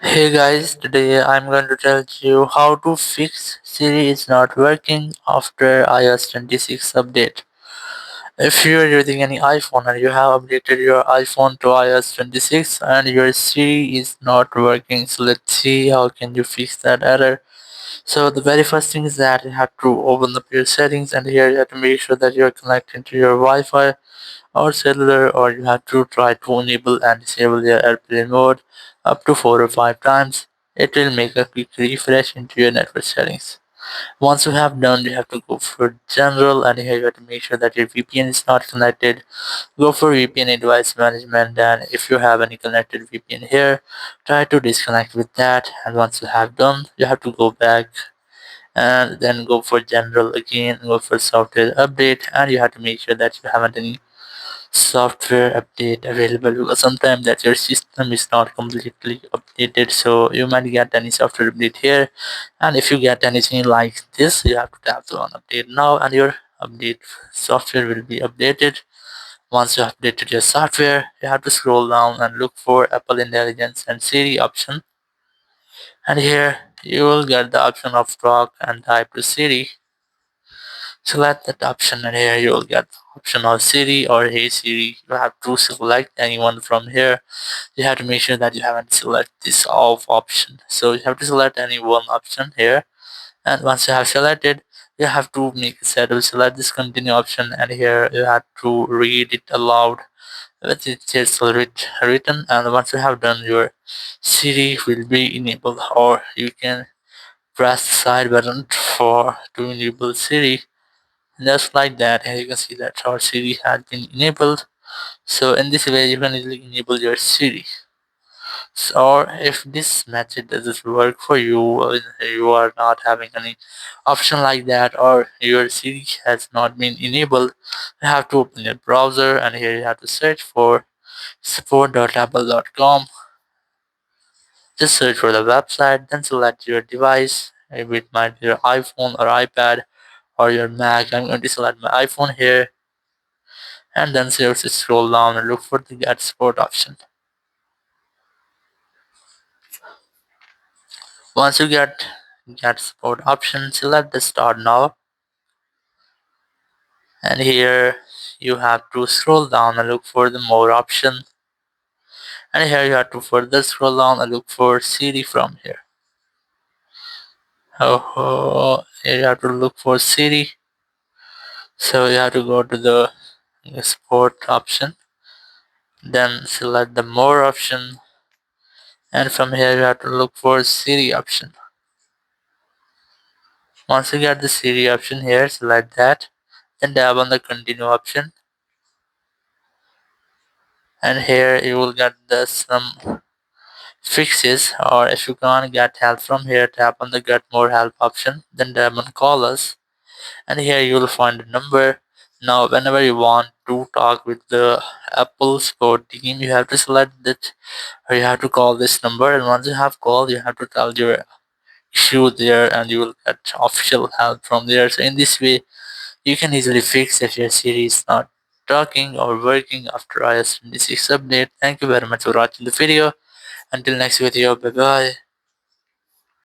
Hey guys, today I'm going to tell you how to fix Siri is not working after iOS 26 update. If you're using any iPhone and you have updated your iPhone to iOS 26 and your Siri is not working, so let's see how can you fix that error. So the very first thing is that you have to open up your settings, and here you have to make sure that you're connected to your Wi-Fi or cellular, or you have to try to enable and disable your airplane mode up to 4 or 5 times. It will make a quick refresh into your network settings. Once you have done, you have to go for general, and here you have to make sure that your VPN is not connected. Go for VPN device management, and if you have any connected VPN here, try to disconnect with that. And once you have done, you have to go back and then go for general again, go for software update, and you have to make sure that you haven't any software update available, because sometimes that your system is not completely updated, so you might get any software update here. And if you get anything like this, you have to tap on update now, and your update software will be updated. Once you have updated your software, you have to scroll down and look for Apple Intelligence and Siri option, and here you will get the option of talk and type to Siri. Select that option, and here you will get the option of Siri or Hey Siri. You have to select anyone from here. You have to make sure that you haven't selected this off option. So you have to select any one option here, and once you have selected, you have to make a settle, select this continue option, and here you have to read it aloud with it just written. And once you have done, your Siri will be enabled, or you can press the side button for to enable Siri. Just like that, and you can see that our Siri has been enabled. So in this way, you can easily enable your Siri. Or if this method doesn't work for you, or you are not having any option like that, or your Siri has not been enabled, you have to open your browser, and here you have to search for support.apple.com. Just search for the website, then select your device. Maybe it might be your iPhone or iPad or your Mac. I'm going to select my iPhone here, and then just scroll down and look for the get support option. Once you get support option, select the start now, and here you have to scroll down and look for the more option, and here you have to further scroll down and look for Siri from here. Here you have to look for Siri, so you have to go to the support option, then select the more option, and from here you have to look for Siri option. Once you get the Siri option here, select that, then tap on the continue option, and here you will get the some fixes, or if you can't get help from here, tap on the get more help option, then tap on call us, and here you will find a number. Now whenever you want to talk with the Apple support team, you have to select that, or you have to call this number, and once you have called, you have to tell your issue there, and you will get official help from there. So in this way, you can easily fix if your Siri is not talking or working after iOS 26 update. Thank you very much for watching the video. Until next video, bye bye.